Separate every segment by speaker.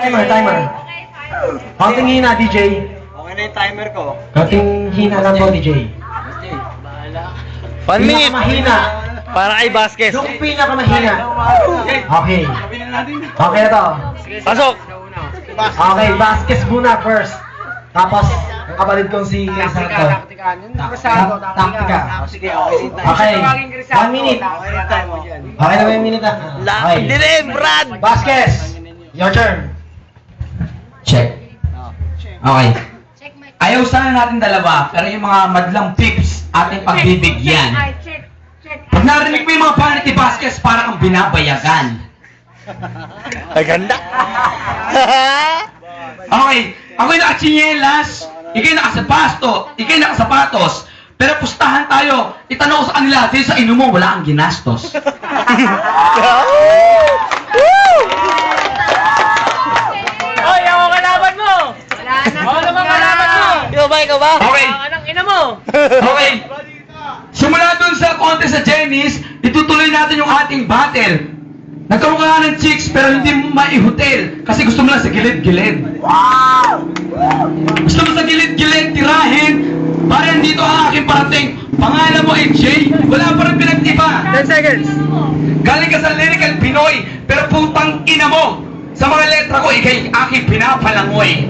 Speaker 1: Timer. Konting hina, DJ.
Speaker 2: Okay na yung timer ko.
Speaker 1: Konting hina lang po, DJ.
Speaker 2: Bahala.
Speaker 3: 1 minute.
Speaker 1: Pinakamahina.
Speaker 3: Para kay Vasquez.
Speaker 1: Yung pinakamahina. Okay. Okay na to.
Speaker 3: Pasok.
Speaker 1: Okay, Vasquez muna first. Tapos, ang kapatid kong si Santo. Taktika. Okay. 1 minute. Okay na ba yung minute? Okay.
Speaker 3: Hindi rin, Brad.
Speaker 1: Vasquez, your turn.
Speaker 4: Check. Okay. Ayaw sana natin dalawa, pero yung mga madlang tips ating pagbibigyan. Pag narinig mo yung mga panit ni Vasquez, para kang binabayagan.
Speaker 3: Ay, ganda.
Speaker 4: Okay, ako'y nakachinelas, ikaw'y ikaw'y nakasapatos, pero pustahan tayo, itanong ko sa kanila, dito sa inumo, wala kang ginastos.
Speaker 2: Hoy, ako kalaban mo! Ako naman kalaban mo!
Speaker 3: Ikaw ba?
Speaker 4: Okay,
Speaker 2: Anong ina mo?
Speaker 4: okay. Simula dun sa contest sa Jenny's, itutuloy natin yung ating battle. Nagkaroon ka nga ng chicks, pero hindi mo mai-hotel, kasi gusto mo lang sa gilid-gilid. Gusto mo sa gilid-gilid, tirahin, para dito ang aking parating. Pangalan mo ay Jay, wala pa rin pinag-iba.
Speaker 3: 10 seconds.
Speaker 4: Galing ka sa Lyrical Pinoy, pero putang ina mo. Sa mga letra ko, ikay aking pinapalangoy.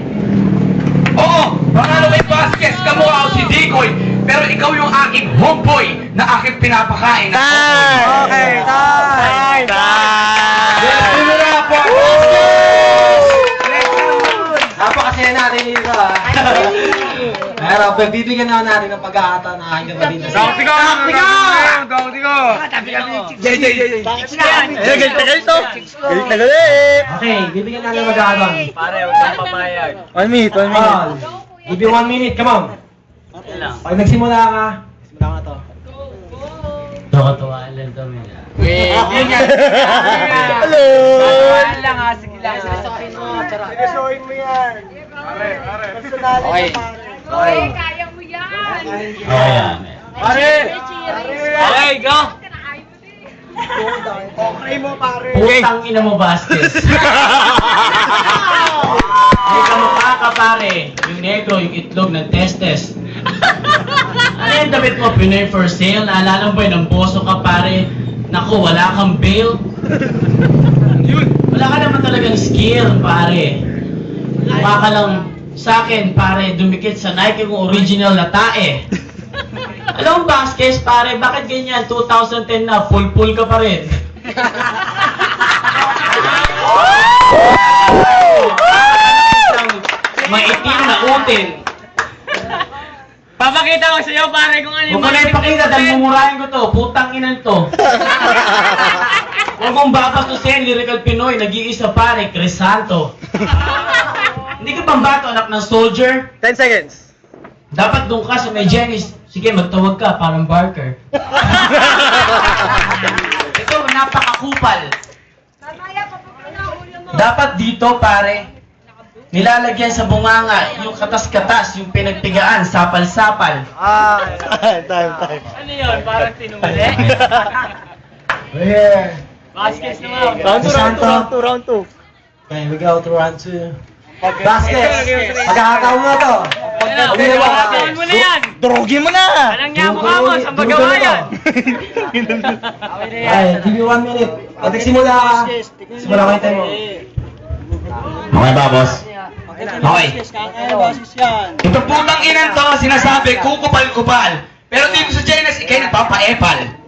Speaker 4: Oo, pangalan kay Vasquez, kamukha ko si Dicoy, pero ikaw yung aking homeboy na aking pinapakain.
Speaker 3: Time!
Speaker 2: Okay, time!
Speaker 1: Napakasaya natin dito ha. Pero bibigyan na natin ng pagkakataon na aking kapatid na siya.
Speaker 3: Jay. Galit na galit to. Galit na galit.
Speaker 1: Okay, bibigyan natin ng pagkakataon.
Speaker 2: Pare, huwag kang papayag.
Speaker 3: 1 minute, 1 minute.
Speaker 1: Oh, give you 1 minute, come on.
Speaker 2: Okay lang.
Speaker 1: Pag nagsimula ka, simula ka na to.
Speaker 2: Nakatuwaan lang kami na.
Speaker 3: Hello.
Speaker 2: Nakatuwaan lang ha, sige lang. Seryosohin mo, charot.
Speaker 5: Seryosohin mo yan. Personality
Speaker 2: Okay.
Speaker 5: pare.
Speaker 6: Kaya mo yan!
Speaker 2: Pare! Okay, go!
Speaker 5: Okay mo pare.
Speaker 1: Putang ina mo, Vasquez. May kamukha ka, pare. Yung negro, yung itlog ng testes. Ano yung damit mo? Pinoy for sale? Naalala mo ba yun? Ang boso ka, pare? Naku, wala kang bail. Wala ka naman talagang skill, pare. Mukha ka lang sa akin, pare, dumikit sa Nike kong original na tae. Alam mo, Vasquez, pare, bakit ganyan? 2010 na, full ka pa rin. Maitim na utin.
Speaker 2: Papakita ko sa'yo, pare, kung ano
Speaker 1: Huwag ko na ipakita dahil mumurahin ko to. Putang inan to. Huwag mong babastusin, Lyrical Pinoy, nag-iisa pare, Crisanto. Hindi ka bang bato, anak ng soldier?
Speaker 3: 10 seconds.
Speaker 1: Dapat doon ka sa may Jenny's. Sige, magtawag ka, parang Barker. Ito, napakakupal.
Speaker 6: Mamaya pa ulo mo.
Speaker 1: Dapat dito, pare, nilalagyan sa bunganga yung katas-katas, yung pinagpigaan, sapal-sapal.
Speaker 3: Time.
Speaker 2: Ano yun? Parang tinumali?
Speaker 1: Yeah.
Speaker 2: Vasquez naman.
Speaker 3: Round 2.
Speaker 1: Okay, we go to round 2. Vasquez, pagkakataon mo to.
Speaker 2: Pagkakataon mo na yan.
Speaker 3: Drogin mo na.
Speaker 2: Anong niya mukha mo? Saan ba gawa yan? Okay na
Speaker 1: Ay,
Speaker 2: yan.
Speaker 1: give you 1 minute. Pag nagsimula ka, simula ko yung time mo.
Speaker 4: Okay ba, boss? Okay.
Speaker 5: Kaya basis yan.
Speaker 4: Ito putang inan to, sinasabi, kukupal-kupal. Pero dito sa Jenny's, ikay nagpapa-epal.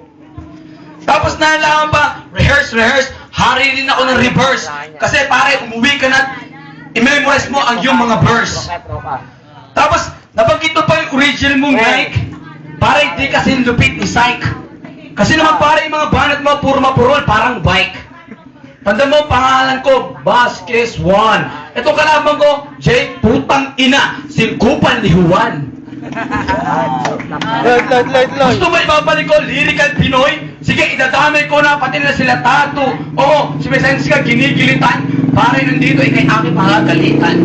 Speaker 4: Tapos nalaman pa, rehearse, hari din ako ng reverse. Kasi pare, umuwi ka na, i-memorize mo ang iyong mga verse. Tapos, nabanggit mo pa yung original mong Nike. Pare, hindi kasi lupit ni Syke. Kasi naman pare, yung mga banat mo, puro mapurol, parang bike. Tanda mo, pangalan ko, Vasquez 1. Ito kalaban ko, Jay, putang ina, singkupan ni Juan.
Speaker 3: Load.
Speaker 4: Gusto mo ibabalik ko, Lyrical Pinoy? Sige, idadamay ko na, pati nila sila Tato. Oo, si Mesens ka, ginigilitan. Pare, nandito, ikay aking makagalitan.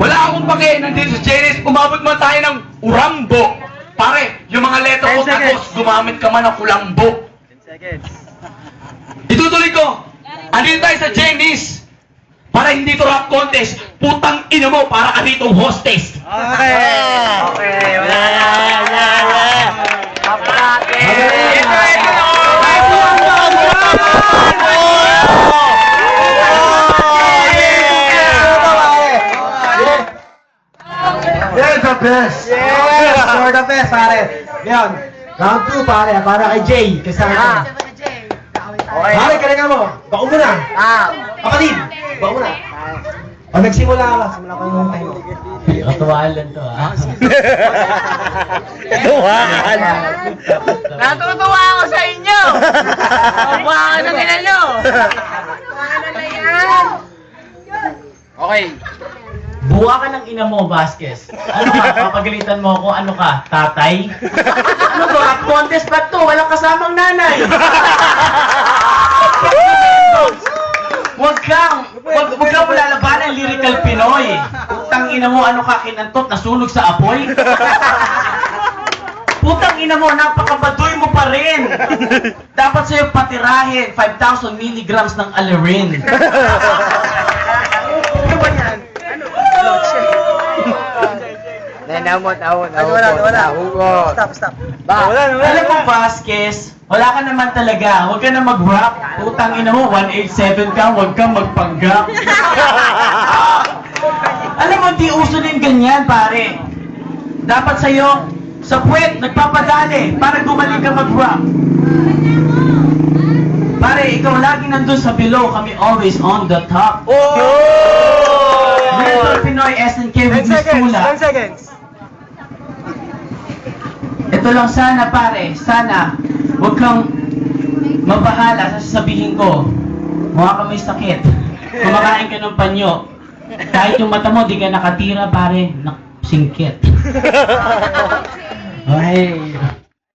Speaker 4: Wala akong pake, nandito sa Jenny's, umabot man tayo ng Urambo. Pare, yung mga letter ko
Speaker 3: 10 seconds.
Speaker 4: tapos, gumamit ka man ng kulambo.
Speaker 3: 10 seconds.
Speaker 4: Itutuloy ko, Andito tayo sa Jenny's. Para hindi to rap contest, putang ina mo, para ka ditong hostess.
Speaker 3: Okay. Okay. Wala na.
Speaker 2: Ito na.
Speaker 5: You're the best!
Speaker 3: Yes!
Speaker 5: You're the best, pare! Ngayon, round 2, pare. Para kay Jay. Kasama.
Speaker 3: Okay.
Speaker 5: Pare, galingan mo. Bako mo na. Kapatid, bako mo na. Pag nagsimula ka, simula ko yung tayo.
Speaker 1: Katuwalan to, ha?
Speaker 3: Duwakan.
Speaker 2: Natutuwa ako sa inyo. Tuwa ka ng inalo. Okay.
Speaker 1: Buwa ka ng ina mo, Vasquez. Ano ka? Papagalitan mo ako, ano ka? Tatay? Ano to? Rap contest ba to? Walang kasamang nanay. Huwag kang lalabanan lyrical Pinoy. Putang ina mo, ano ka, kinantot, nasunog sa apoy? Putang ina mo, napakabaduy mo pa rin. Dapat sa'yo patirahin 5,000 milligrams ng Alarin. Ano ba yan?
Speaker 5: Stop.
Speaker 1: Alam mo, Vasquez, wala ka naman talaga. Huwag ka na mag-rap. Putang ina mo, 187 ka, huwag kang magpanggap. Alam mo, di uso din ganyan, pare. Dapat sa'yo, sa puwet, nagpapadali para gumaling ka mag-rap. Pare, ikaw lagi nandun sa below, kami always on the top. Little Pinoy SNK with Miss Tula.
Speaker 5: 10 seconds.
Speaker 1: Ito lang sana, pare. Sana, huwag kang mabahala sa sasabihin ko. Mukha ka may sakit. Kumakain ka ng panyo. Kahit yung mata mo, di ka nakatira, pare. Singkit. Okay.